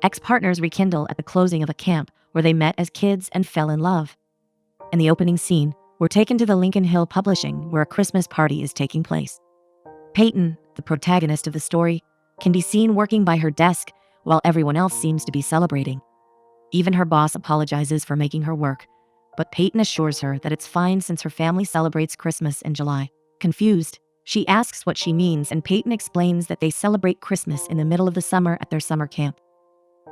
Ex-partners rekindle at the closing of a camp where they met as kids and fell in love. In the opening scene, we're taken to the Lincoln Hill Publishing where a Christmas party is taking place. Peyton, the protagonist of the story, can be seen working by her desk while everyone else seems to be celebrating. Even her boss apologizes for making her work, but Peyton assures her that it's fine since her family celebrates Christmas in July. Confused, she asks what she means, and Peyton explains that they celebrate Christmas in the middle of the summer at their summer camp.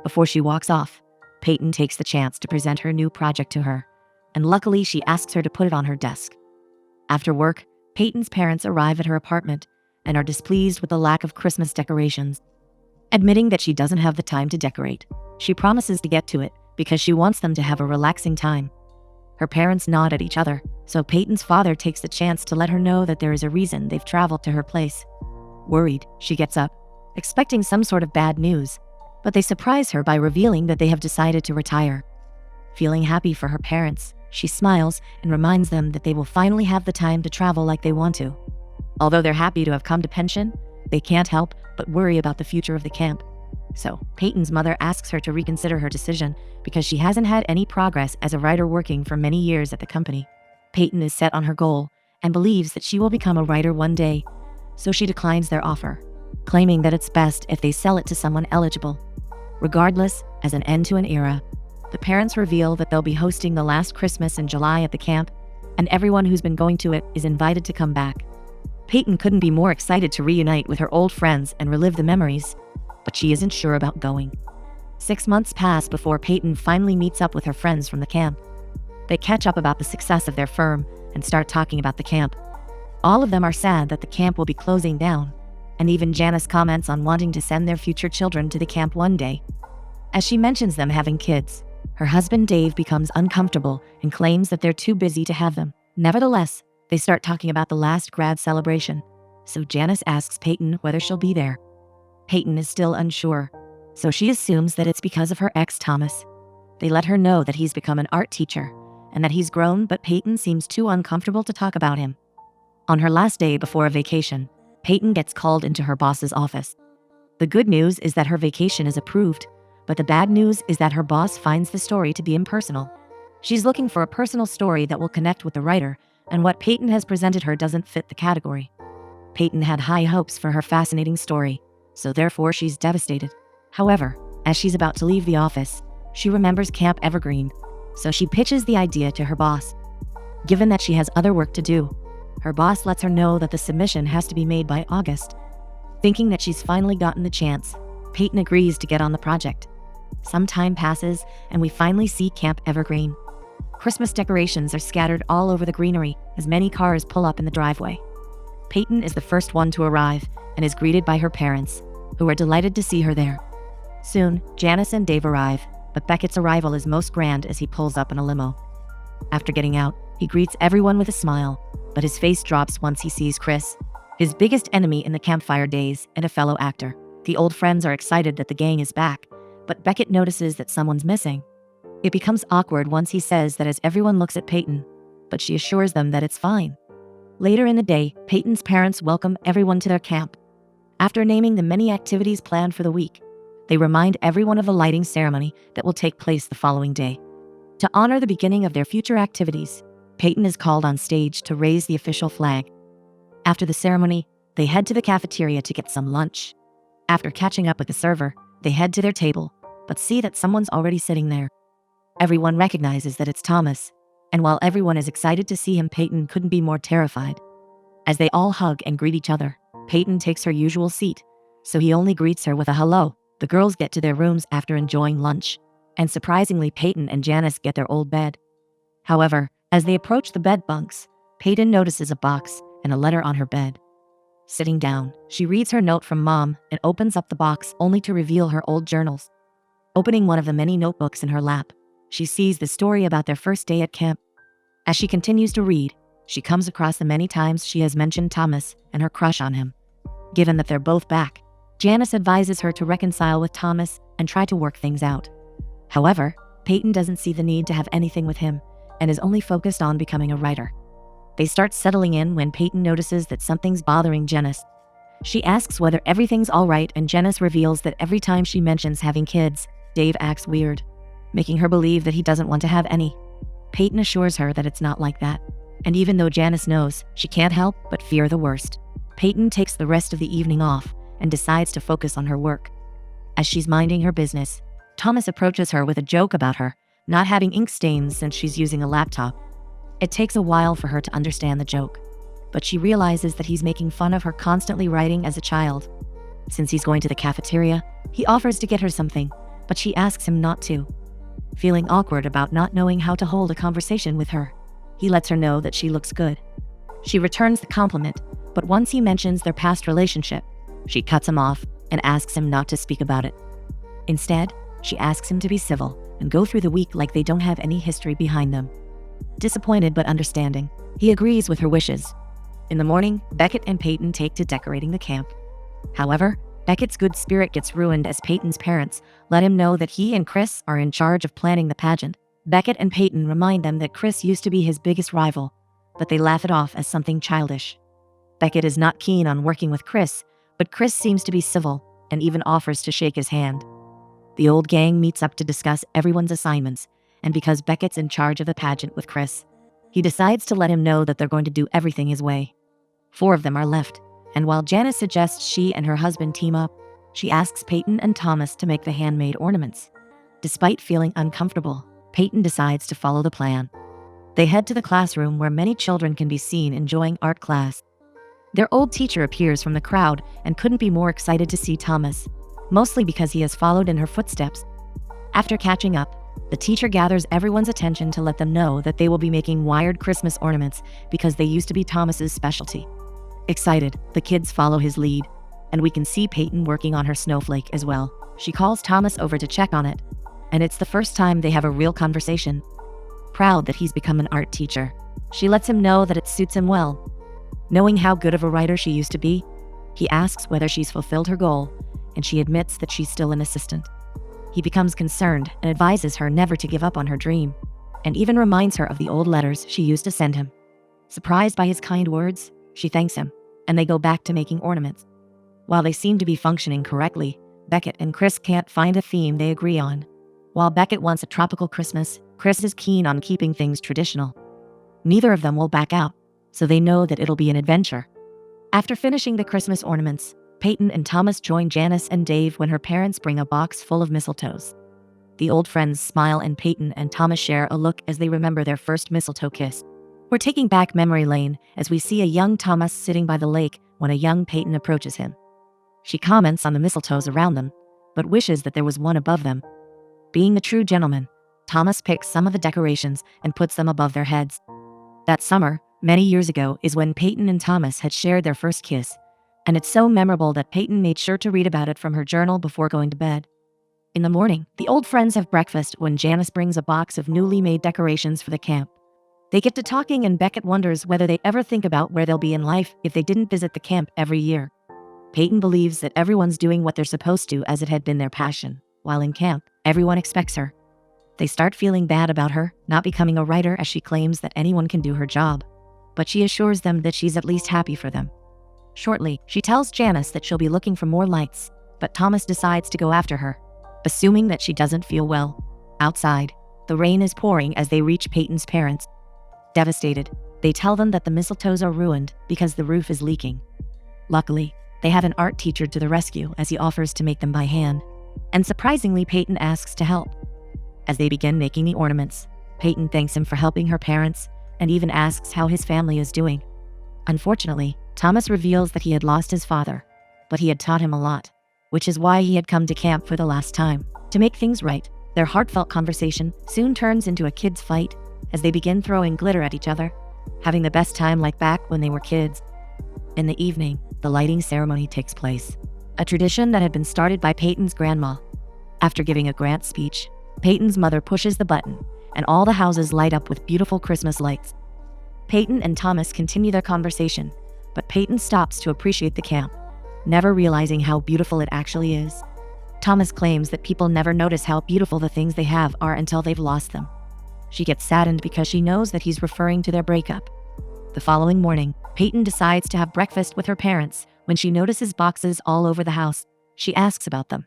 Before she walks off, Peyton takes the chance to present her new project to her, and luckily she asks her to put it on her desk. After work, Peyton's parents arrive at her apartment and are displeased with the lack of Christmas decorations. Admitting that she doesn't have the time to decorate, she promises to get to it because she wants them to have a relaxing time. Her parents nod at each other, so Peyton's father takes the chance to let her know that there is a reason they've traveled to her place. Worried, she gets up, expecting some sort of bad news, but they surprise her by revealing that they have decided to retire. Feeling happy for her parents, she smiles and reminds them that they will finally have the time to travel like they want to. Although they're happy to have come to pension, they can't help but worry about the future of the camp. So, Peyton's mother asks her to reconsider her decision because she hasn't had any progress as a writer working for many years at the company. Peyton is set on her goal and believes that she will become a writer one day, so she declines their offer, claiming that it's best if they sell it to someone eligible. Regardless, as an end to an era, the parents reveal that they'll be hosting the last Christmas in July at the camp, and everyone who's been going to it is invited to come back. Peyton couldn't be more excited to reunite with her old friends and relive the memories, but she isn't sure about going. 6 months pass before Peyton finally meets up with her friends from the camp. They catch up about the success of their firm and start talking about the camp. All of them are sad that the camp will be closing down, and even Janice comments on wanting to send their future children to the camp one day. As she mentions them having kids, her husband Dave becomes uncomfortable and claims that they're too busy to have them. Nevertheless, they start talking about the last grad celebration, so Janice asks Peyton whether she'll be there. Peyton is still unsure, so she assumes that it's because of her ex Thomas. They let her know that he's become an art teacher and that he's grown, but Peyton seems too uncomfortable to talk about him. On her last day before a vacation, Peyton gets called into her boss's office. The good news is that her vacation is approved, but the bad news is that her boss finds the story to be impersonal. She's looking for a personal story that will connect with the writer, and what Peyton has presented her doesn't fit the category. Peyton had high hopes for her fascinating story, so therefore she's devastated. However, as she's about to leave the office, she remembers Camp Evergreen, so she pitches the idea to her boss. Given that she has other work to do, her boss lets her know that the submission has to be made by August. Thinking that she's finally gotten the chance, Peyton agrees to get on the project. Some time passes, and we finally see Camp Evergreen. Christmas decorations are scattered all over the greenery as many cars pull up in the driveway. Peyton is the first one to arrive and is greeted by her parents, who are delighted to see her there. Soon, Janice and Dave arrive, but Beckett's arrival is most grand as he pulls up in a limo. After getting out, he greets everyone with a smile, but his face drops once he sees Chris, his biggest enemy in the Campfire days and a fellow actor. The old friends are excited that the gang is back, but Beckett notices that someone's missing. It becomes awkward once he says that as everyone looks at Peyton, but she assures them that it's fine. Later in the day, Peyton's parents welcome everyone to their camp. After naming the many activities planned for the week, they remind everyone of a lighting ceremony that will take place the following day. To honor the beginning of their future activities, Peyton is called on stage to raise the official flag. After the ceremony, they head to the cafeteria to get some lunch. After catching up with the server, they head to their table, but see that someone's already sitting there. Everyone recognizes that it's Thomas, and while everyone is excited to see him, Peyton couldn't be more terrified. As they all hug and greet each other, Peyton takes her usual seat, so he only greets her with a hello. The girls get to their rooms after enjoying lunch, and surprisingly, Peyton and Janice get their old bed. However, as they approach the bed bunks, Peyton notices a box and a letter on her bed. Sitting down, she reads her note from Mom and opens up the box only to reveal her old journals. Opening one of the many notebooks in her lap, she sees the story about their first day at camp. As she continues to read, she comes across the many times she has mentioned Thomas and her crush on him. Given that they're both back, Janice advises her to reconcile with Thomas and try to work things out. However, Peyton doesn't see the need to have anything with him and is only focused on becoming a writer. They start settling in when Peyton notices that something's bothering Janice. She asks whether everything's all right, and Janice reveals that every time she mentions having kids, Dave acts weird, making her believe that he doesn't want to have any. Peyton assures her that it's not like that. And even though Janice knows, she can't help but fear the worst. Peyton takes the rest of the evening off and decides to focus on her work. As she's minding her business, Thomas approaches her with a joke about her not having ink stains since she's using a laptop. It takes a while for her to understand the joke, but she realizes that he's making fun of her constantly writing as a child. Since he's going to the cafeteria, he offers to get her something, but she asks him not to. Feeling awkward about not knowing how to hold a conversation with her, he lets her know that she looks good. She returns the compliment, but once he mentions their past relationship, she cuts him off and asks him not to speak about it. Instead, she asks him to be civil and go through the week like they don't have any history behind them. Disappointed but understanding, he agrees with her wishes. In the morning, Beckett and Peyton take to decorating the camp. However, Beckett's good spirit gets ruined as Peyton's parents let him know that he and Chris are in charge of planning the pageant. Beckett and Peyton remind them that Chris used to be his biggest rival, but they laugh it off as something childish. Beckett is not keen on working with Chris, but Chris seems to be civil and even offers to shake his hand. The old gang meets up to discuss everyone's assignments, and because Beckett's in charge of the pageant with Chris, he decides to let him know that they're going to do everything his way. 4 of them are left, and while Janice suggests she and her husband team up, she asks Peyton and Thomas to make the handmade ornaments. Despite feeling uncomfortable, Peyton decides to follow the plan. They head to the classroom where many children can be seen enjoying art class. Their old teacher appears from the crowd and couldn't be more excited to see Thomas, mostly because he has followed in her footsteps. After catching up, the teacher gathers everyone's attention to let them know that they will be making wired Christmas ornaments because they used to be Thomas's specialty. Excited, the kids follow his lead, and we can see Peyton working on her snowflake as well. She calls Thomas over to check on it, and it's the first time they have a real conversation. Proud that he's become an art teacher, she lets him know that it suits him well. Knowing how good of a writer she used to be, he asks whether she's fulfilled her goal, and she admits that she's still an assistant. He becomes concerned and advises her never to give up on her dream, and even reminds her of the old letters she used to send him. Surprised by his kind words, she thanks him, and they go back to making ornaments. While they seem to be functioning correctly, Beckett and Chris can't find a theme they agree on. While Beckett wants a tropical Christmas, Chris is keen on keeping things traditional. Neither of them will back out, so they know that it'll be an adventure. After finishing the Christmas ornaments, Peyton and Thomas join Janice and Dave when her parents bring a box full of mistletoes. The old friends smile and Peyton and Thomas share a look as they remember their first mistletoe kiss. We're taking back memory lane as we see a young Thomas sitting by the lake when a young Peyton approaches him. She comments on the mistletoes around them, but wishes that there was one above them. Being the true gentleman, Thomas picks some of the decorations and puts them above their heads. That summer, many years ago, is when Peyton and Thomas had shared their first kiss, and it's so memorable that Peyton made sure to read about it from her journal before going to bed. In the morning, the old friends have breakfast when Janice brings a box of newly made decorations for the camp. They get to talking and Beckett wonders whether they ever think about where they'll be in life if they didn't visit the camp every year. Peyton believes that everyone's doing what they're supposed to as it had been their passion. While in camp, everyone expects her. They start feeling bad about her not becoming a writer as she claims that anyone can do her job, but she assures them that she's at least happy for them. Shortly, she tells Janice that she'll be looking for more lights, but Thomas decides to go after her, assuming that she doesn't feel well. Outside, the rain is pouring as they reach Peyton's parents. Devastated, they tell them that the mistletoes are ruined because the roof is leaking. Luckily, they have an art teacher to the rescue as he offers to make them by hand, and surprisingly Peyton asks to help. As they begin making the ornaments, Peyton thanks him for helping her parents and even asks how his family is doing. Unfortunately, Thomas reveals that he had lost his father, but he had taught him a lot, which is why he had come to camp for the last time. To make things right, their heartfelt conversation soon turns into a kids' fight as they begin throwing glitter at each other, having the best time like back when they were kids. In the evening, the lighting ceremony takes place, a tradition that had been started by Peyton's grandma. After giving a grand speech, Peyton's mother pushes the button, and all the houses light up with beautiful Christmas lights. Peyton and Thomas continue their conversation, but Peyton stops to appreciate the camp, never realizing how beautiful it actually is. Thomas claims that people never notice how beautiful the things they have are until they've lost them. She gets saddened because she knows that he's referring to their breakup. The following morning, Peyton decides to have breakfast with her parents when she notices boxes all over the house. She asks about them,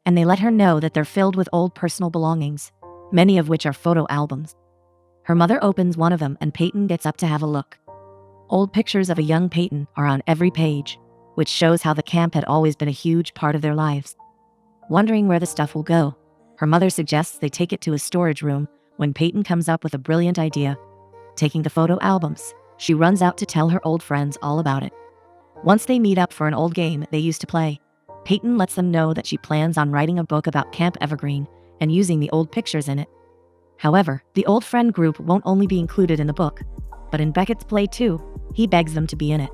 and they let her know that they're filled with old personal belongings, many of which are photo albums. Her mother opens one of them and Peyton gets up to have a look. Old pictures of a young Peyton are on every page, which shows how the camp had always been a huge part of their lives. Wondering where the stuff will go, her mother suggests they take it to a storage room when Peyton comes up with a brilliant idea. Taking the photo albums, she runs out to tell her old friends all about it. Once they meet up for an old game they used to play, Peyton lets them know that she plans on writing a book about Camp Evergreen and using the old pictures in it. However, the old friend group won't only be included in the book, but in Beckett's play too. He begs them to be in it.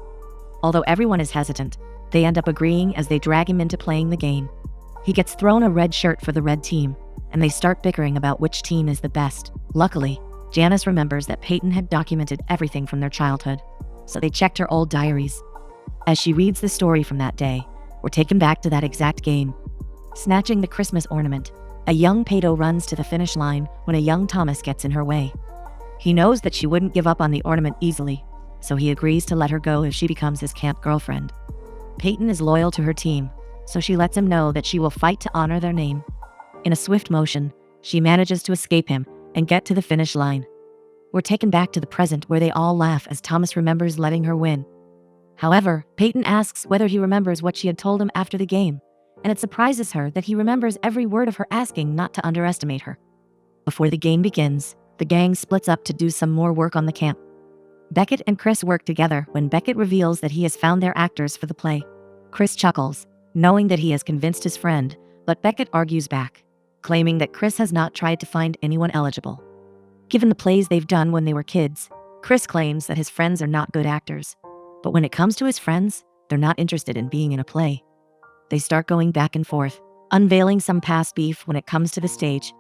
Although everyone is hesitant, they end up agreeing as they drag him into playing the game. He gets thrown a red shirt for the red team, and they start bickering about which team is the best. Luckily, Janice remembers that Peyton had documented everything from their childhood, so they checked her old diaries. As she reads the story from that day, we're taken back to that exact game. Snatching the Christmas ornament, a young Pato runs to the finish line when a young Thomas gets in her way. He knows that she wouldn't give up on the ornament easily, so he agrees to let her go if she becomes his camp girlfriend. Peyton is loyal to her team, so she lets him know that she will fight to honor their name. In a swift motion, she manages to escape him and get to the finish line. We're taken back to the present where they all laugh as Thomas remembers letting her win. However, Peyton asks whether he remembers what she had told him after the game, and it surprises her that he remembers every word of her asking not to underestimate her. Before the game begins, the gang splits up to do some more work on the camp. Beckett and Chris work together when Beckett reveals that he has found their actors for the play. Chris chuckles, knowing that he has convinced his friend, but Beckett argues back, claiming that Chris has not tried to find anyone eligible. Given the plays they've done when they were kids, Chris claims that his friends are not good actors. But when it comes to his friends, they're not interested in being in a play. They start going back and forth, unveiling some past beef when it comes to the stage.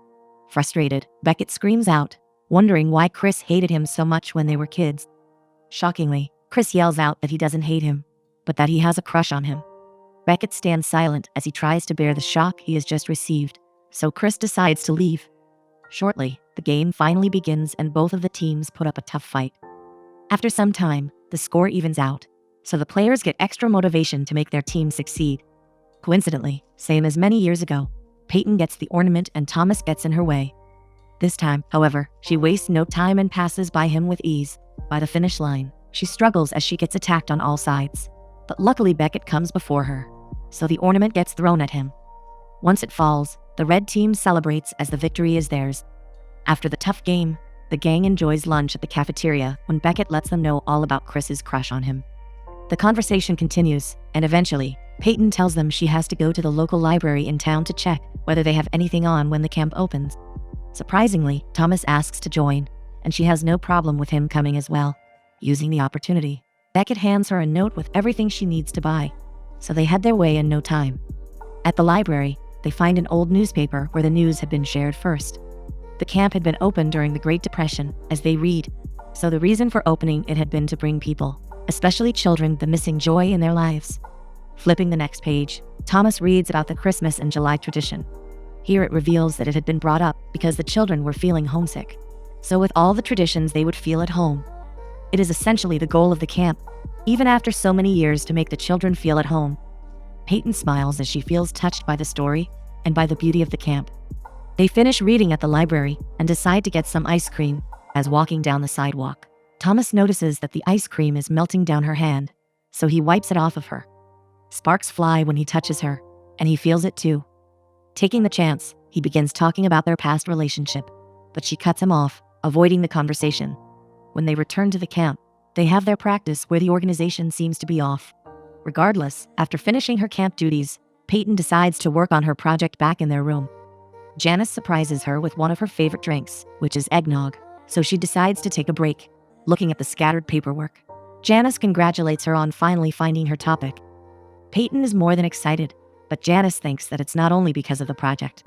Frustrated, Beckett screams out, wondering why Chris hated him so much when they were kids. Shockingly, Chris yells out that he doesn't hate him, but that he has a crush on him. Beckett stands silent as he tries to bear the shock he has just received, so Chris decides to leave. Shortly, the game finally begins and both of the teams put up a tough fight. After some time, the score evens out, so the players get extra motivation to make their team succeed. Coincidentally, same as many years ago, Peyton gets the ornament and Thomas gets in her way. This time, however, she wastes no time and passes by him with ease. By the finish line, she struggles as she gets attacked on all sides. But luckily Beckett comes before her, so the ornament gets thrown at him. Once it falls, the red team celebrates as the victory is theirs. After the tough game, the gang enjoys lunch at the cafeteria when Beckett lets them know all about Chris's crush on him. The conversation continues, and eventually, Peyton tells them she has to go to the local library in town to check whether they have anything on when the camp opens. Surprisingly, Thomas asks to join, and she has no problem with him coming as well. Using the opportunity, Beckett hands her a note with everything she needs to buy, so they head their way in no time. At the library, they find an old newspaper where the news had been shared first. The camp had been opened during the Great Depression, as they read, so the reason for opening it had been to bring people, especially children, the missing joy in their lives. Flipping the next page, Thomas reads about the Christmas in July tradition. Here it reveals that it had been brought up because the children were feeling homesick. So with all the traditions they would feel at home. It is essentially the goal of the camp, even after so many years, to make the children feel at home. Peyton smiles as she feels touched by the story and by the beauty of the camp. They finish reading at the library and decide to get some ice cream. As walking down the sidewalk, Thomas notices that the ice cream is melting down her hand, so he wipes it off of her. Sparks fly when he touches her, and he feels it too. Taking the chance, he begins talking about their past relationship, but she cuts him off, avoiding the conversation. When they return to the camp, they have their practice where the organization seems to be off. Regardless, after finishing her camp duties, Peyton decides to work on her project back in their room. Janice surprises her with one of her favorite drinks, which is eggnog, so she decides to take a break. Looking at the scattered paperwork, Janice congratulates her on finally finding her topic. Peyton is more than excited, but Janice thinks that it's not only because of the project.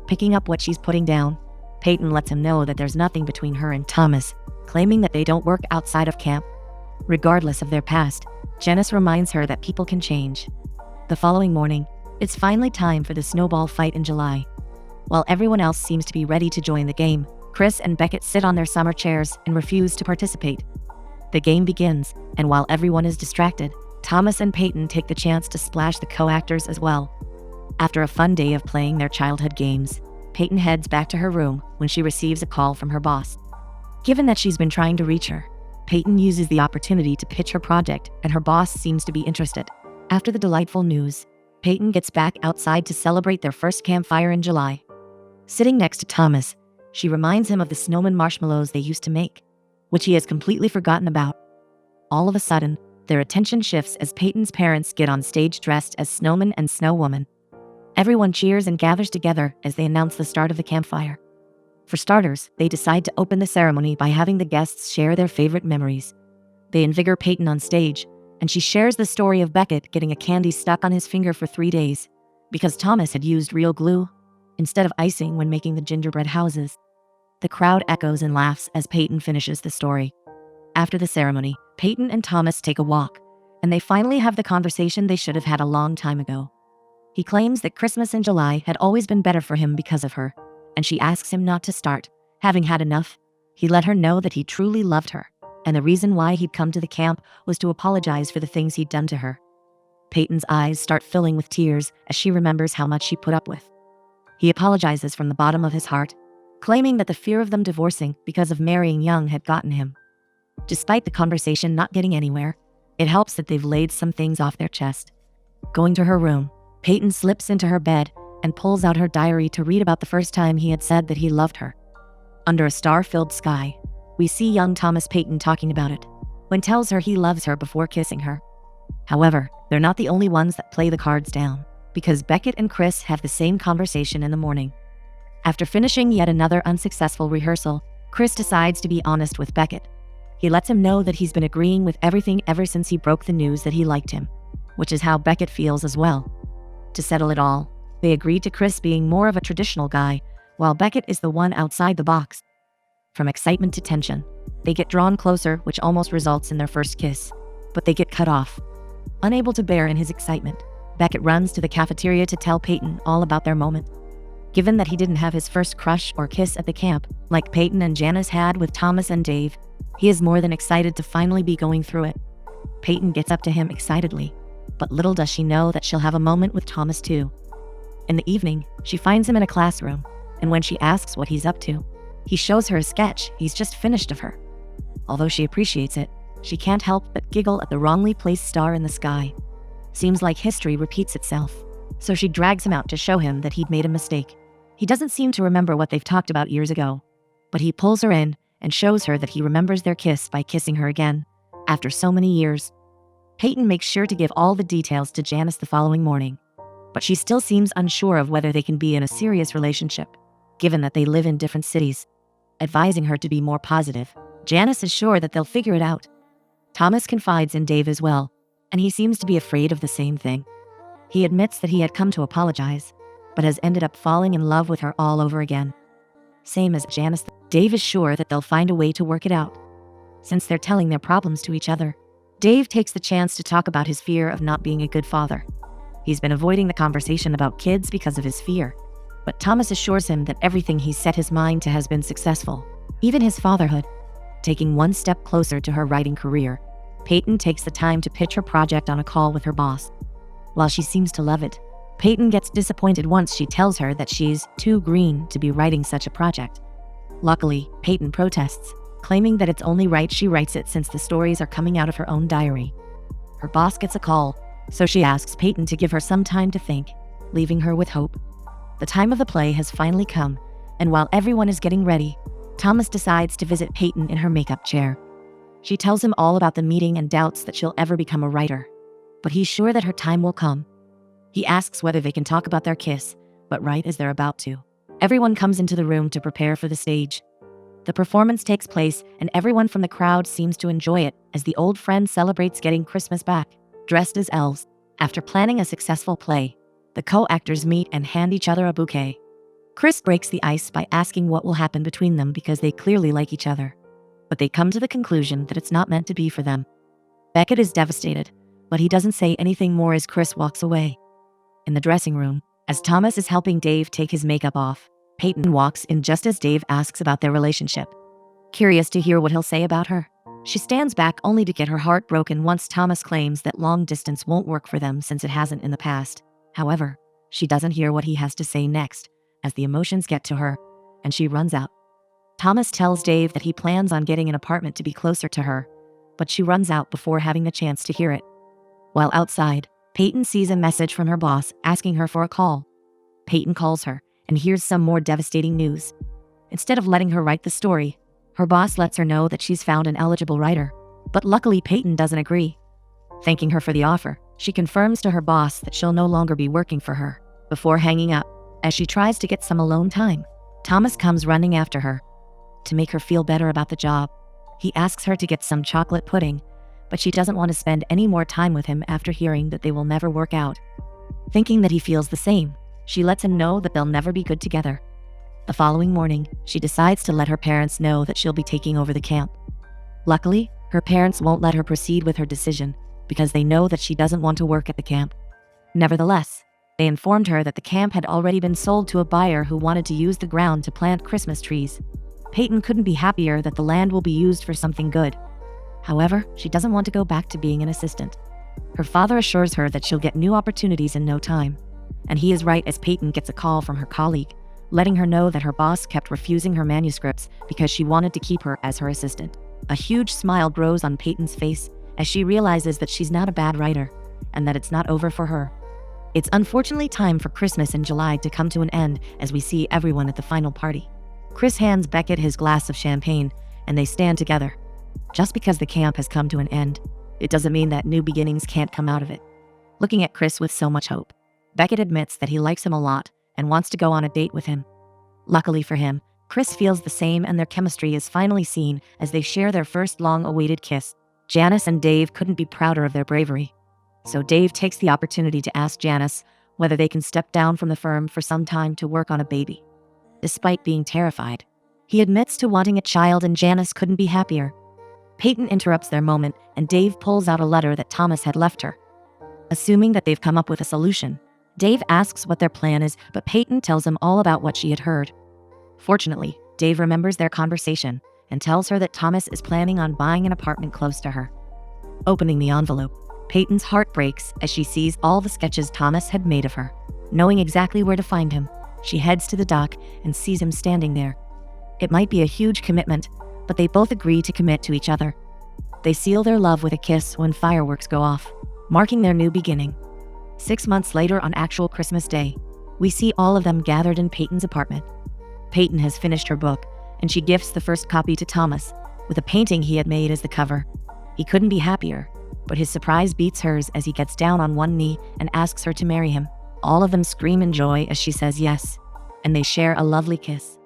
Picking up what she's putting down, Peyton lets him know that there's nothing between her and Thomas, claiming that they don't work outside of camp. Regardless of their past, Janice reminds her that people can change. The following morning, it's finally time for the snowball fight in July. While everyone else seems to be ready to join the game, Chris and Beckett sit on their summer chairs and refuse to participate. The game begins, and while everyone is distracted, Thomas and Peyton take the chance to splash the co-actors as well. After a fun day of playing their childhood games, Peyton heads back to her room when she receives a call from her boss. Given that she's been trying to reach her, Peyton uses the opportunity to pitch her project, and her boss seems to be interested. After the delightful news, Peyton gets back outside to celebrate their first campfire in July. Sitting next to Thomas, she reminds him of the snowman marshmallows they used to make, which he has completely forgotten about. All of a sudden, their attention shifts as Peyton's parents get on stage dressed as snowmen and snow woman. Everyone cheers and gathers together as they announce the start of the campfire. For starters, they decide to open the ceremony by having the guests share their favorite memories. They invigorate Peyton on stage, and she shares the story of Beckett getting a candy stuck on his finger for 3 days because Thomas had used real glue instead of icing when making the gingerbread houses. The crowd echoes and laughs as Peyton finishes the story. After the ceremony, Peyton and Thomas take a walk, and they finally have the conversation they should have had a long time ago. He claims that Christmas in July had always been better for him because of her, and she asks him not to start. Having had enough, he let her know that he truly loved her, and the reason why he'd come to the camp was to apologize for the things he'd done to her. Peyton's eyes start filling with tears as she remembers how much she put up with. He apologizes from the bottom of his heart, claiming that the fear of them divorcing because of marrying young had gotten him. Despite the conversation not getting anywhere, it helps that they've laid some things off their chest. Going to her room, Peyton slips into her bed and pulls out her diary to read about the first time he had said that he loved her. Under a star-filled sky, we see young Thomas Peyton talking about it, when tells her he loves her before kissing her. However, they're not the only ones that play the cards down, because Beckett and Chris have the same conversation in the morning. After finishing yet another unsuccessful rehearsal, Chris decides to be honest with Beckett. He lets him know that he's been agreeing with everything ever since he broke the news that he liked him, which is how Beckett feels as well. To settle it all, they agreed to Chris being more of a traditional guy, while Beckett is the one outside the box. From excitement to tension, they get drawn closer, which almost results in their first kiss, but they get cut off. Unable to bear in his excitement, Beckett runs to the cafeteria to tell Peyton all about their moment. Given that he didn't have his first crush or kiss at the camp, like Peyton and Janice had with Thomas and Dave, he is more than excited to finally be going through it. Peyton gets up to him excitedly, but little does she know that she'll have a moment with Thomas too. In the evening, she finds him in a classroom, and when she asks what he's up to, he shows her a sketch he's just finished of her. Although she appreciates it, she can't help but giggle at the wrongly placed star in the sky. Seems like history repeats itself, so she drags him out to show him that he'd made a mistake. He doesn't seem to remember what they've talked about years ago, but he pulls her in and shows her that he remembers their kiss by kissing her again, after so many years. Peyton makes sure to give all the details to Janice the following morning, but she still seems unsure of whether they can be in a serious relationship, given that they live in different cities. Advising her to be more positive, Janice is sure that they'll figure it out. Thomas confides in Dave as well, and he seems to be afraid of the same thing. He admits that he had come to apologize, but has ended up falling in love with her all over again. Same as Janice, Dave is sure that they'll find a way to work it out. Since they're telling their problems to each other, Dave takes the chance to talk about his fear of not being a good father. He's been avoiding the conversation about kids because of his fear, but Thomas assures him that everything he's set his mind to has been successful, even his fatherhood. Taking one step closer to her writing career, Peyton takes the time to pitch her project on a call with her boss. While she seems to love it, Peyton gets disappointed once she tells her that she's too green to be writing such a project. Luckily, Peyton protests, claiming that it's only right she writes it since the stories are coming out of her own diary. Her boss gets a call, so she asks Peyton to give her some time to think, leaving her with hope. The time of the play has finally come, and while everyone is getting ready, Thomas decides to visit Peyton in her makeup chair. She tells him all about the meeting and doubts that she'll ever become a writer, but he's sure that her time will come. He asks whether they can talk about their kiss, but right as they're about to, everyone comes into the room to prepare for the stage. The performance takes place, and everyone from the crowd seems to enjoy it as the old friend celebrates getting Christmas back, dressed as elves. After planning a successful play, the co-actors meet and hand each other a bouquet. Chris breaks the ice by asking what will happen between them because they clearly like each other, but they come to the conclusion that it's not meant to be for them. Beckett is devastated, but he doesn't say anything more as Chris walks away. In the dressing room, as Thomas is helping Dave take his makeup off, Peyton walks in just as Dave asks about their relationship. Curious to hear what he'll say about her, she stands back only to get her heart broken once Thomas claims that long distance won't work for them since it hasn't in the past. However, She doesn't hear what he has to say next, as the emotions get to her, and she runs out. Thomas tells Dave that he plans on getting an apartment to be closer to her, but she runs out before having the chance to hear it. While outside, Peyton sees a message from her boss asking her for a call. Peyton calls her and hears some more devastating news. Instead of letting her write the story, her boss lets her know that she's found an eligible writer. But luckily, Peyton doesn't agree. Thanking her for the offer, she confirms to her boss that she'll no longer be working for her. Before hanging up, as she tries to get some alone time, Thomas comes running after her. To make her feel better about the job, he asks her to get some chocolate pudding, but she doesn't want to spend any more time with him after hearing that they will never work out. Thinking that he feels the same, she lets him know that they'll never be good together. The following morning, she decides to let her parents know that she'll be taking over the camp. Luckily, her parents won't let her proceed with her decision because they know that she doesn't want to work at the camp. Nevertheless, they informed her that the camp had already been sold to a buyer who wanted to use the ground to plant Christmas trees. Peyton couldn't be happier that the land will be used for something good. However, she doesn't want to go back to being an assistant. Her father assures her that she'll get new opportunities in no time. And he is right, as Peyton gets a call from her colleague, letting her know that her boss kept refusing her manuscripts because she wanted to keep her as her assistant. A huge smile grows on Peyton's face as she realizes that she's not a bad writer and that it's not over for her. It's unfortunately time for Christmas in July to come to an end as we see everyone at the final party. Chris hands Beckett his glass of champagne and they stand together. Just because the camp has come to an end, it doesn't mean that new beginnings can't come out of it. Looking at Chris with so much hope, Beckett admits that he likes him a lot and wants to go on a date with him. Luckily for him, Chris feels the same and their chemistry is finally seen as they share their first long-awaited kiss. Janice and Dave couldn't be prouder of their bravery. So Dave takes the opportunity to ask Janice whether they can step down from the firm for some time to work on a baby. Despite being terrified, he admits to wanting a child and Janice couldn't be happier. Peyton interrupts their moment and Dave pulls out a letter that Thomas had left her. Assuming that they've come up with a solution, Dave asks what their plan is, but Peyton tells him all about what she had heard. Fortunately, Dave remembers their conversation and tells her that Thomas is planning on buying an apartment close to her. Opening the envelope, Peyton's heart breaks as she sees all the sketches Thomas had made of her. Knowing exactly where to find him, she heads to the dock and sees him standing there. It might be a huge commitment, but they both agree to commit to each other. They seal their love with a kiss when fireworks go off, marking their new beginning. 6 months later, on actual Christmas Day, we see all of them gathered in Peyton's apartment. Peyton has finished her book, and she gifts the first copy to Thomas, with a painting he had made as the cover. He couldn't be happier, but his surprise beats hers as he gets down on one knee and asks her to marry him. All of them scream in joy as she says yes, and they share a lovely kiss.